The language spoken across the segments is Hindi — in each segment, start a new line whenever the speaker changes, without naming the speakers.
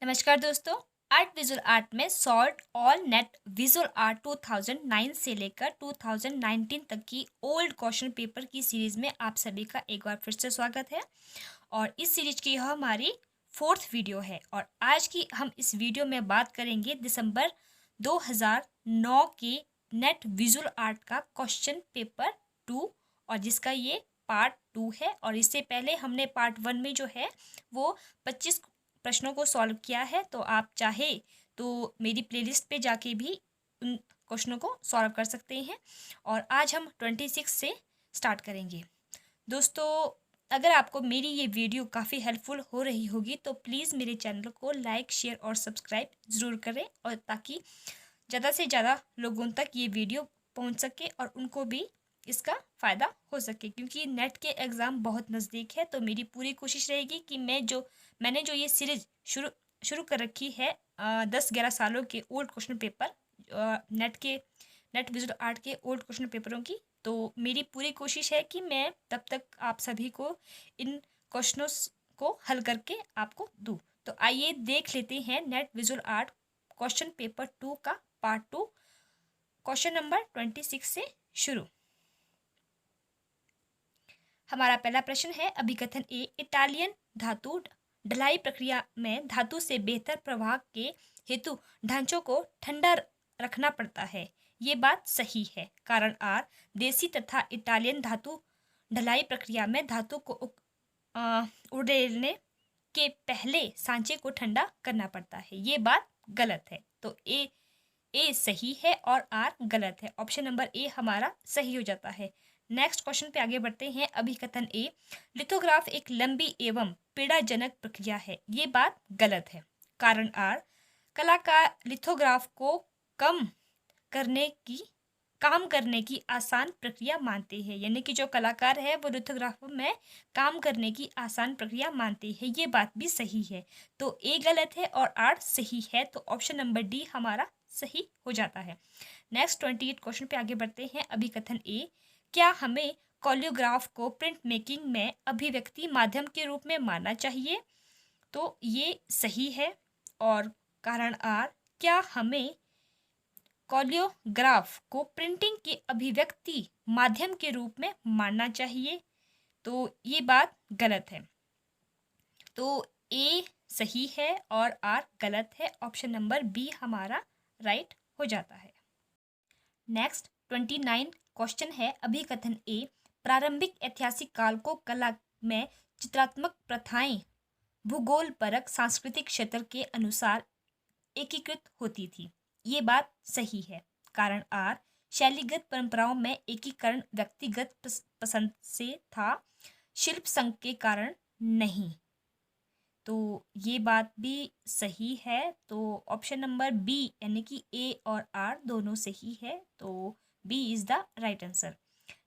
नमस्कार दोस्तों। आर्ट विजुअल आर्ट में salt all net visual art 2009 से लेकर 2019 तक की ओल्ड क्वेश्चन पेपर की सीरीज में आप सभी का एक बार फिर से स्वागत है। और इस सीरीज की यह हमारी फोर्थ वीडियो है और आज की हम इस वीडियो में बात करेंगे दिसंबर 2009 के नेट विजुअल आर्ट का क्वेश्चन पेपर 2 और जिसका ये पार्ट 2 है। और इससे पहले हमने पार्ट 1 में जो है वो 25 प्रश्नों को सॉल्व किया है, तो आप चाहे तो मेरी प्लेलिस्ट पे जाके भी उन क्वेश्चनों को सॉल्व कर सकते हैं। और आज हम 26 से स्टार्ट करेंगे। दोस्तों, अगर आपको मेरी ये वीडियो काफ़ी हेल्पफुल हो रही होगी तो प्लीज़ मेरे चैनल को लाइक शेयर और सब्सक्राइब ज़रूर करें, और ताकि ज़्यादा से ज़्यादा लोगों तक ये वीडियो पहुंच सके और उनको भी इसका फ़ायदा हो सके, क्योंकि नेट के एग्ज़ाम बहुत नज़दीक है। तो मेरी पूरी कोशिश रहेगी कि मैंने जो ये सीरीज शुरू शुरू कर रखी है 10-11 सालों के old question paper, net visual art के ओल्ड क्वेश्चन पेपरों की, तो मेरी पूरी कोशिश है कि मैं तब तक आप सभी को इन क्वेश्चनों को हल करके आपको दूँ। तो आइए देख लेते हैं net visual art question paper 2 का पार्ट 2, क्वेश्चन नंबर 26 से शुरू। हमारा पहला प्रश्न है अभिकथन ए, इटालियन धातु ढलाई प्रक्रिया में धातु से बेहतर प्रवाह के हेतु ढांचों को ठंडा रखना पड़ता है। ये बात सही है। कारण आर, देसी तथा इटालियन धातु ढलाई प्रक्रिया में धातु को उड़ेलने के पहले सांचे को ठंडा करना पड़ता है। ये बात गलत है। तो ए सही है और आर गलत है। ऑप्शन नंबर ए हमारा सही हो जाता है। नेक्स्ट क्वेश्चन पे आगे बढ़ते हैं। अभिकथन ए, लिथोग्राफ एक लंबी एवं पीड़ाजनक प्रक्रिया है। ये बात गलत है। कारण आर, कलाकार लिथोग्राफ को काम करने की आसान प्रक्रिया मानते हैं। यानी कि जो कलाकार है वो लिथोग्राफ में काम करने की आसान प्रक्रिया मानते हैं। ये बात भी सही है। तो ए गलत है और आर सही है। तो ऑप्शन नंबर डी हमारा सही हो जाता है। नेक्स्ट 28 क्वेश्चन पे आगे बढ़ते हैं। अभिकथन ए, क्या हमें कोलियोग्राफ को प्रिंट मेकिंग में अभिव्यक्ति माध्यम के रूप में मानना चाहिए? तो ये सही है। और कारण आर, क्या हमें कोलियोग्राफ को प्रिंटिंग की अभिव्यक्ति माध्यम के रूप में मानना चाहिए? तो ये बात गलत है। तो ए सही है और आर गलत है। ऑप्शन नंबर बी हमारा राइट हो जाता है। नेक्स्ट 29 क्वेश्चन है। अभिकथन ए, प्रारंभिक ऐतिहासिक काल को कला में चित्रात्मक प्रथाएं भूगोल परक सांस्कृतिक क्षेत्र के अनुसार एकीकृत होती थी। ये बात सही है। कारण आर, शैलीगत परंपराओं में एकीकरण व्यक्तिगत पसंद से था, शिल्प संघ के कारण नहीं। तो ये बात भी सही है। तो ऑप्शन नंबर बी यानी कि ए और आर दोनों सही है। तो B is the right answer.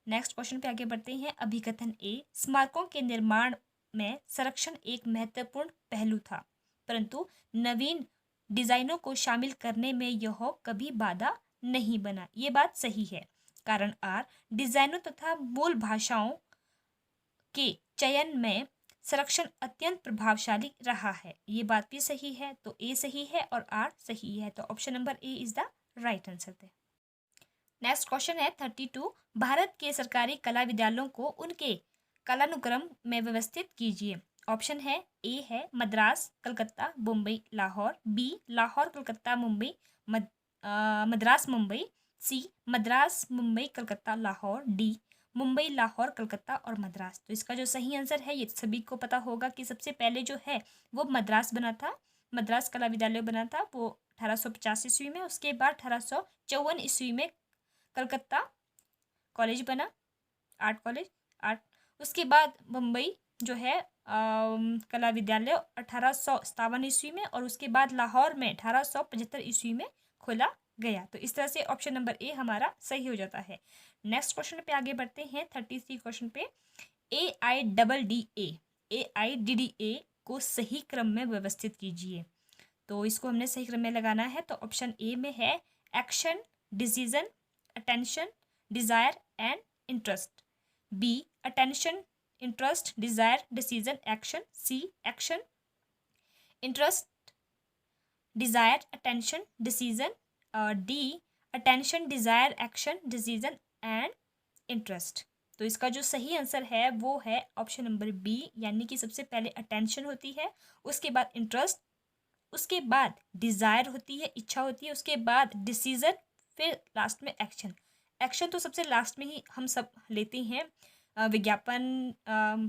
Next question पे आगे बढ़ते हैं। अभिकथन ए, स्मारकों के निर्माण में संरक्षण एक महत्वपूर्ण पहलू था, परंतु नवीन डिजाइनों को शामिल करने में यह कभी बाधा नहीं बना। ये बात सही है। कारण आर, डिजाइनों तथा मूल भाषाओं के चयन में संरक्षण अत्यंत प्रभावशाली रहा है। ये बात भी सही है। तो ए सही है और आर सही है। तो option number A is the right answer है। नेक्स्ट क्वेश्चन है 32, भारत के सरकारी कला विद्यालयों को उनके कालानुक्रम में व्यवस्थित कीजिए। ऑप्शन है ए है मद्रास, कलकत्ता, मुंबई, लाहौर। बी लाहौर, कलकत्ता, मुंबई, मद्रास, मुंबई। सी मद्रास, मुंबई, कलकत्ता, लाहौर। डी मुंबई, लाहौर, कलकत्ता और मद्रास। तो इसका जो सही आंसर है, ये सभी को पता होगा कि सबसे पहले जो है वो मद्रास बना था, मद्रास कला विद्यालय बना था वो 1850 ईस्वी में। उसके बाद 1854 ईस्वी में कलकत्ता कॉलेज बना, आर्ट कॉलेज आर्ट। उसके बाद मुंबई जो है कला विद्यालय 1857 ईस्वी में, और उसके बाद लाहौर में 1875 ईस्वी में खोला गया। तो इस तरह से ऑप्शन नंबर ए हमारा सही हो जाता है। नेक्स्ट क्वेश्चन पे आगे बढ़ते हैं 33 क्वेश्चन पे। AIDDA को सही क्रम में व्यवस्थित कीजिए। तो इसको हमने सही क्रम में लगाना है। तो ऑप्शन ए में है action, decision, attention, desire and interest. B attention, interest, desire, decision, action. C action, interest, desire, attention, decision, D attention, desire, action, decision and interest. तो इसका जो सही आंसर है वो है ऑप्शन नंबर बी, यानी कि सबसे पहले अटेंशन होती है, उसके बाद इंटरेस्ट, उसके बाद डिजायर होती है, इच्छा होती है, उसके बाद डिसीजन, फिर लास्ट में एक्शन। एक्शन तो सबसे लास्ट में ही हम सब लेते हैं, विज्ञापन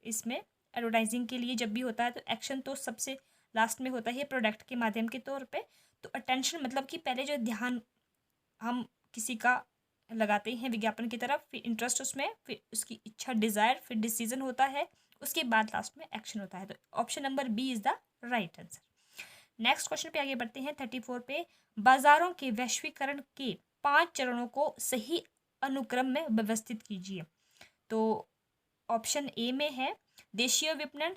इसमें एडवर्टाइजिंग के लिए जब भी होता है तो एक्शन तो सबसे लास्ट में होता है प्रोडक्ट के माध्यम के तौर पे। तो अटेंशन मतलब कि पहले जो ध्यान हम किसी का लगाते हैं विज्ञापन की तरफ, फिर इंटरेस्ट उसमें, फिर उसकी इच्छा डिजायर, फिर डिसीजन होता है, उसके बाद लास्ट में एक्शन होता है। तो option number B is the right answer. Next question पे आगे बढ़ते हैं 34 पे। बाजारों के वैश्वीकरण के 5 चरणों को सही अनुक्रम में व्यवस्थित कीजिए। तो ऑप्शन ए में है देशीय विपणन,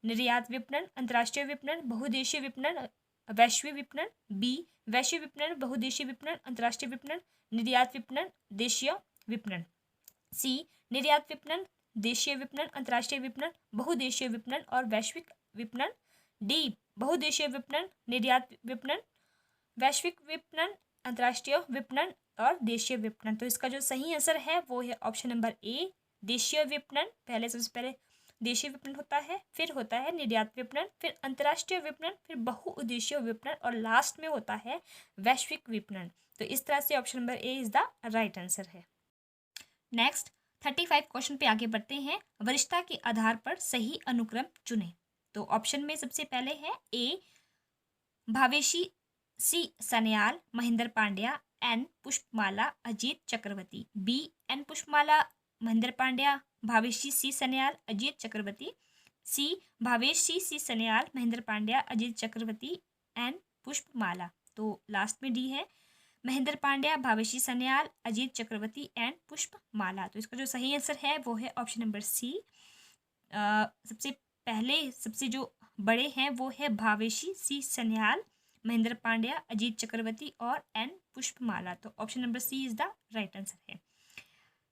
निर्यात विपणन, अंतर्राष्ट्रीय विपणन, बहुदेशीय विपणन, वैश्विक विपणन। बी वैश्विक विपणन, बहुदेशीय विपणन, अंतर्राष्ट्रीय विपणन, निर्यात विपणन, देशीय विपणन। सी निर्यात विपणन, देशीय विपणन, अंतर्राष्ट्रीय विपणन, बहुदेशीय विपणन और वैश्विक विपणन। डी बहुदेशीय विपणन, निर्यात विपणन, वैश्विक विपणन, अंतर्राष्ट्रीय विपणन और देशीय विपणन। तो इसका जो सही आंसर है वो है ऑप्शन नंबर ए, देशीय विपणन। पहले सबसे पहले देशीय विपणन होता है, फिर होता है निर्यात विपणन, फिर अंतर्राष्ट्रीय विपणन, फिर बहुउद्देशीय विपणन और लास्ट में होता है वैश्विक विपणन। तो इस तरह से option number A is the right answer है। नेक्स्ट 35 क्वेश्चन पे आगे बढ़ते हैं। वरिष्ठता के आधार पर सही अनुक्रम चुनें। तो ऑप्शन में सबसे पहले है ए भावेशी सी सन्याल, महेंद्र पांड्या, एन पुष्पमाला, अजीत चक्रवर्ती। बी एन पुष्पमाला, महेंद्र पांड्या, भावेशी सी सन्याल, अजीत चक्रवर्ती। सी भावेशी सी सन्याल, महेंद्र पांड्या, अजीत चक्रवर्ती, एन पुष्पमाला। तो लास्ट में डी है महेंद्र पांड्या, भावेशी सन्याल, अजीत चक्रवर्ती एंड पुष्पमाला। तो इसका जो सही आंसर है वो है ऑप्शन नंबर सी। सबसे पहले सबसे जो बड़े हैं वो है भावेशी सी सन्याल, महेंद्र पांड्या, अजीत चक्रवर्ती और एन पुष्पमाला। तो option number C is the right answer है।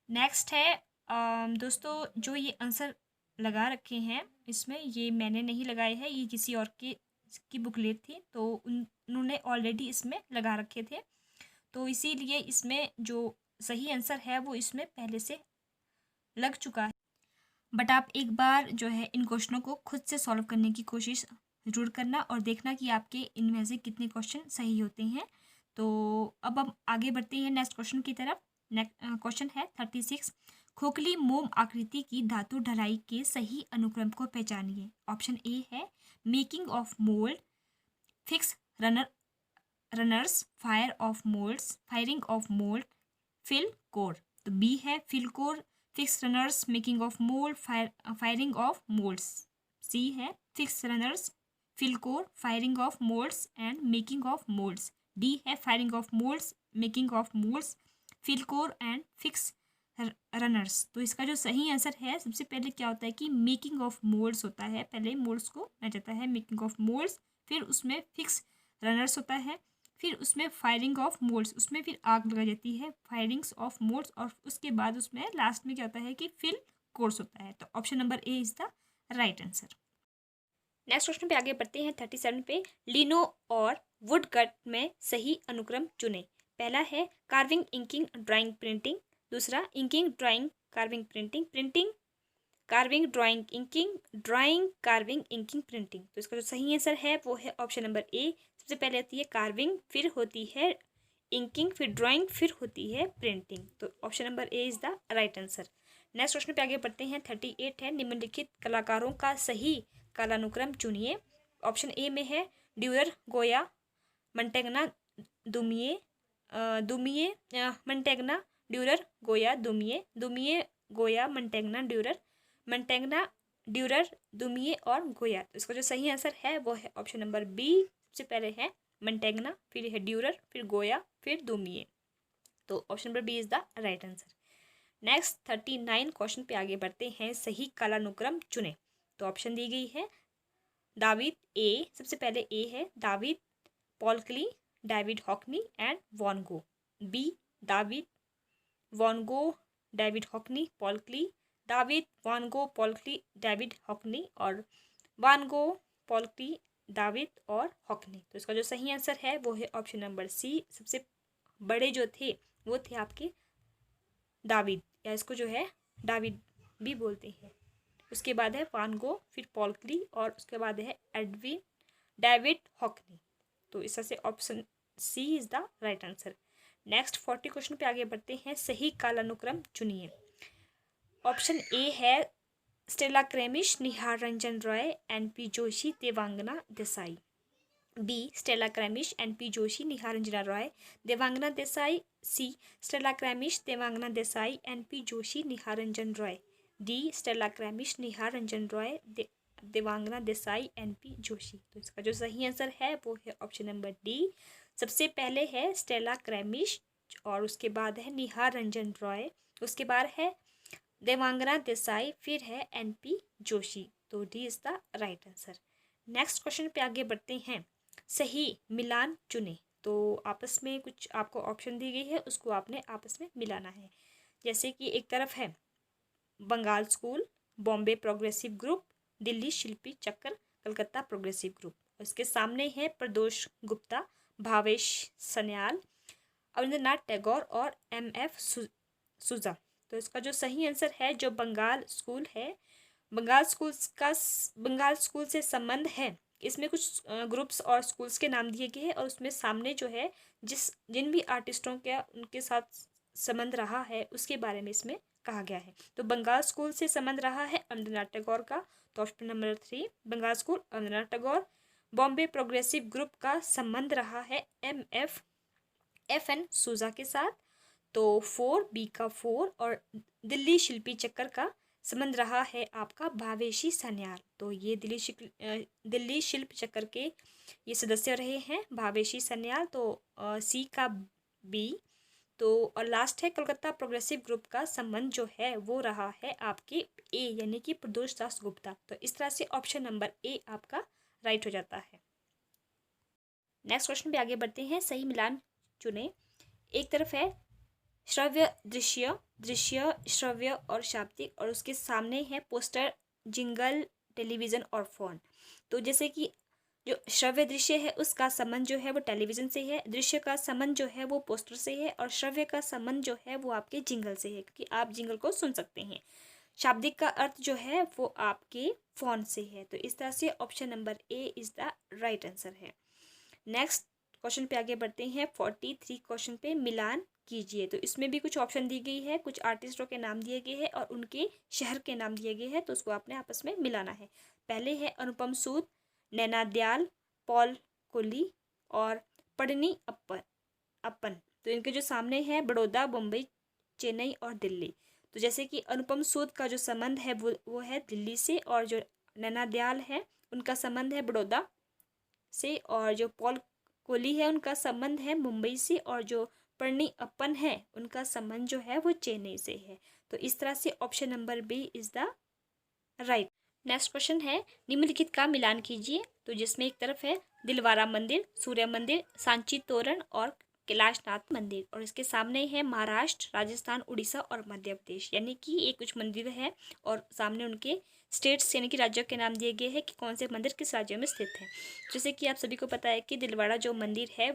नेक्स्ट है दोस्तों, जो ये आंसर लगा रखे हैं इसमें, ये मैंने नहीं लगाए हैं, ये किसी और की बुकलेट थी, तो उन्होंने ऑलरेडी इसमें लगा रखे थे, तो इसीलिए इसमें जो सही आंसर है वो इसमें पहले से लग चुका है। बट आप एक बार जो है इन क्वेश्चनों को खुद से सॉल्व करने की कोशिश जरूर करना और देखना कि आपके इनमें से कितने क्वेश्चन सही होते हैं। तो अब हम आगे बढ़ते हैं नेक्स्ट क्वेश्चन की तरफ। नेक्स्ट क्वेश्चन है 36। खोखली मोम आकृति की धातु ढलाई के सही अनुक्रम को पहचानिए। ऑप्शन ए है making of mould, fix runners, firing of mould, fill core. तो बी है fill core, fix runners, making of mould, firing of moulds. C है fix runners, fill core, firing of moulds and making of moulds. D है firing of moulds, making of moulds, fill core and fix runners. तो इसका जो सही आंसर है, सबसे पहले क्या होता है कि मेकिंग ऑफ मोल्ड्स होता है, पहले मोल्ड्स को बनाया जाता है, मेकिंग ऑफ मोल्ड्स, फिर उसमें फिक्स रनर्स होता है, फिर उसमें फायरिंग ऑफ मोल्ड्स, उसमें फिर आग लगाई जाती है, फायरिंग्स ऑफ मोल्ड्स, और उसके बाद उसमें लास्ट में क्या होता है कि फिल कोर्स होता है। तो option number A is the right answer. Next question पे आगे बढ़ते हैं 37 पे। लिनो और वुड कट में सही अनुक्रम चुने। पहला है कार्विंग, इंकिंग, ड्राइंग, प्रिंटिंग। दूसरा inking, drawing, carving, printing, printing, carving, drawing, inking, drawing, carving, inking, printing. तो इसका जो सही आंसर है वो है ऑप्शन नंबर ए। सबसे पहले होती है कार्विंग, फिर होती है इंकिंग, फिर ड्राइंग, फिर होती है प्रिंटिंग। तो option number A is the right answer. Next question पे आगे बढ़ते हैं 38 है निम्नलिखित कलाकारों का सही कालानुक्रम चुनिए। ऑप्शन ए में है ड्यूरर, गोया, मंटेगना, दुमिए, मंटेगना, ड्यूरर, गोया, दुमिए, गोया, मंटेगना, ड्यूरर, मंटेगना, ड्यूरर, दुमिए और गोया। तो इसका जो सही आंसर है वो है ऑप्शन नंबर बी। सबसे पहले है मंटेगना, फिर है ड्यूरर, फिर गोया, फिर दुमिए। तो option number B is the right answer. Next 39 question पे आगे बढ़ते हैं। सही कालानुक्रम चुने। तो ऑप्शन दी गई है दाविद ए, सबसे पहले ए है David, Paul Klee, David Hockney and Van Gogh. B David, Van Gogh, David Hockney, Paul Klee, David, Van Gogh, Paul Klee, David Hockney और Van Gogh, Paul Klee David और हॉकनी। तो इसका जो सही आंसर है वो है ऑप्शन नंबर सी। सबसे बड़े जो थे वो थे आपके दाविद, या इसको जो है दाविद भी बोलते हैं। उसके बाद है वान गो, फिर पॉल क्ली और उसके बाद है एडविन डेविड हॉकनी। तो इस तरह से option C is the right answer. Next 40 question पे आगे बढ़ते हैं। सही कालानुक्रम चुनिए। ऑप्शन ए है Stella Kramrisch, Nihar Ranjan Ray, NP Joshi, Devangana Desai. B Stella Kramrisch, NP Joshi, Nihar Ranjana Ray, Devangana Desai. C Stella Kramrisch, Devangana Desai, NP Joshi, Nihar Ranjan Ray. D Stella Kramrisch, Nihar Ranjan Ray, Devangana Desai, NP Joshi. तो इसका जो सही आंसर है वो है ऑप्शन नंबर डी। सबसे पहले है स्टेला क्रेमिश और उसके बाद है निहार रंजन रॉय, उसके बाद है देवांगना देसाई, फिर है एनपी जोशी। तो D is the right answer. Next question पे आगे बढ़ते हैं। सही मिलान चुने। तो आपस में कुछ आपको ऑप्शन दी गई है, उसको आपने आपस में मिलाना है। जैसे कि एक तरफ है Bengal School, Bombay progressive Group, Delhi Shilpi Chakra, Calcutta progressive group. इसके सामने है प्रदोष गुप्ता, भावेश सन्याल, रविंद्रनाथ टैगोर और एम.एफ. सूजा। तो इसका जो सही आंसर है जो बंगाल स्कूल है, बंगाल स्कूल से संबंध है। इसमें कुछ ग्रुप्स और स्कूल्स के नाम दिए गए हैं और उसमें सामने जो है जिन भी आर्टिस्टों का उनके साथ संबंध रहा है उसके बारे में इसमें कहा गया है। तो बंगाल स्कूल से संबंध रहा है रविंद्रनाथ टैगोर का, तो option number 3 Bengal school Rabindranath Tagore. Bombay progressive group का संबंध रहा है एफ.एन. सूजा के साथ, तो 4 बी का 4। और दिल्ली शिल्पी चक्कर का संबंध रहा है आपका भावेशी सन्याल। तो ये दिल्ली शिल्प चक्कर के ये सदस्य रहे हैं भावेशी सन्याल, तो सी का बी। तो और लास्ट है कोलकाता प्रोग्रेसिव ग्रुप का संबंध जो है वो रहा है आपके ए यानी कि प्रदोष दास गुप्ता। तो इस तरह से ऑप्शन नंबर ए आपका राइट हो जाता है। नेक्स्ट क्वेश्चन पे आगे बढ़ते हैं। सही मिलान चुने। एक तरफ है श्रव्य दृश्य श्रव्य और शाब्दिक, और उसके सामने है पोस्टर, जिंगल, टेलीविज़न और फोन। तो जैसे कि जो श्रव्य दृश्य है उसका संबंध जो है वो टेलीविज़न से है, दृश्य का संबंध जो है वो पोस्टर से है, और श्रव्य का संबंध जो है वो आपके जिंगल से है क्योंकि आप जिंगल को सुन सकते हैं। शाब्दिक का अर्थ जो है वो आपके फोन से है। तो इस तरह से option number A is the right answer है। नेक्स्ट क्वेश्चन पे आगे बढ़ते हैं। 43 क्वेश्चन पे मिलान कीजिए। तो इसमें भी कुछ ऑप्शन दी गई है, कुछ आर्टिस्टों के नाम दिए गए हैं और उनके शहर के नाम दिए गए हैं, तो उसको आपने आपस में मिलाना है। पहले है अनुपम सूद, नैना दयाल, पॉल कोली और पढ़नी अपन। तो इनके जो सामने है बड़ौदा, मुंबई, चेन्नई और दिल्ली। तो जैसे कि अनुपम सूद का जो संबंध है वो है दिल्ली से, और जो नैना दयाल है उनका संबंध है बड़ौदा से, और जो पॉल कोली है उनका संबंध है मुंबई से, और जो पढ़नी अपन है उनका संबंध जो है वो चेन्नई से है। तो इस तरह से option number B is the right. Next question है निम्नलिखित का मिलान कीजिए। तो जिसमें एक तरफ है दिलवारा मंदिर, सूर्य मंदिर, सांची तोरण और कैलाशनाथ मंदिर, और इसके सामने है महाराष्ट्र, राजस्थान, उड़ीसा और मध्य प्रदेश। यानी कि ये कुछ मंदिर है और सामने उनके स्टेट्स यानी कि राज्यों के नाम दिए गए हैं कि कौन से मंदिर किस राज्य में स्थित है। जैसे कि आप सभी को पता है कि दिलवाड़ा जो मंदिर है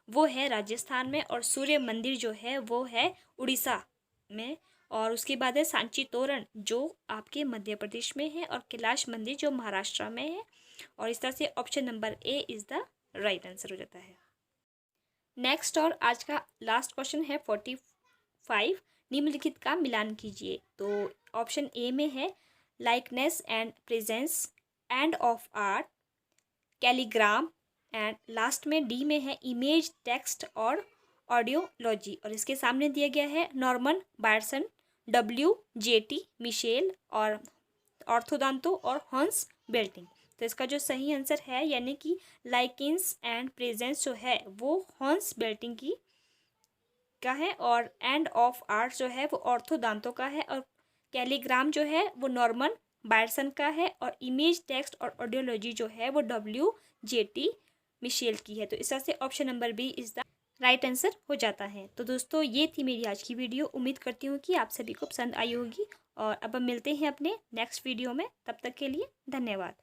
वो है राजस्थान में, और सूर्य मंदिर जो है वो है उड़ीसा में, और उसके बाद है सांची तोरण जो आपके मध्य प्रदेश में है, और कैलाश मंदिर जो महाराष्ट्र में है। और इस तरह से option number A is the right answer हो जाता है। नेक्स्ट और आज का लास्ट क्वेश्चन है 45। निम्नलिखित का मिलान कीजिए। तो ऑप्शन ए में है likeness and presence, and of art, calligram, and last में डी में है इमेज, टेक्स्ट और ऑडियोलॉजी, और इसके सामने दिया गया है नॉर्मन बायरसन, WJT मिशेल और ऑर्थोदांतो और हॉन्स बेल्टिंग। तो इसका जो सही आंसर है यानी कि लाइकेंस एंड प्रेजेंस जो है वो हॉन्स बेल्टिंग की का है, और एंड ऑफ आर्ट जो है वो ऑर्थोदांतो का है, और कैलीग्राम जो है वो नॉर्मन बायरसन का है, और इमेज, टेक्स्ट और ऑडियोलॉजी जो है वो WJT मिशेल की है। तो इस तरह से option number B is the right answer हो जाता है। तो दोस्तों ये थी मेरी आज की वीडियो। उम्मीद करती हूँ कि आप सभी को पसंद आई होगी, और अब हम मिलते हैं अपने नेक्स्ट वीडियो में। तब तक के लिए धन्यवाद।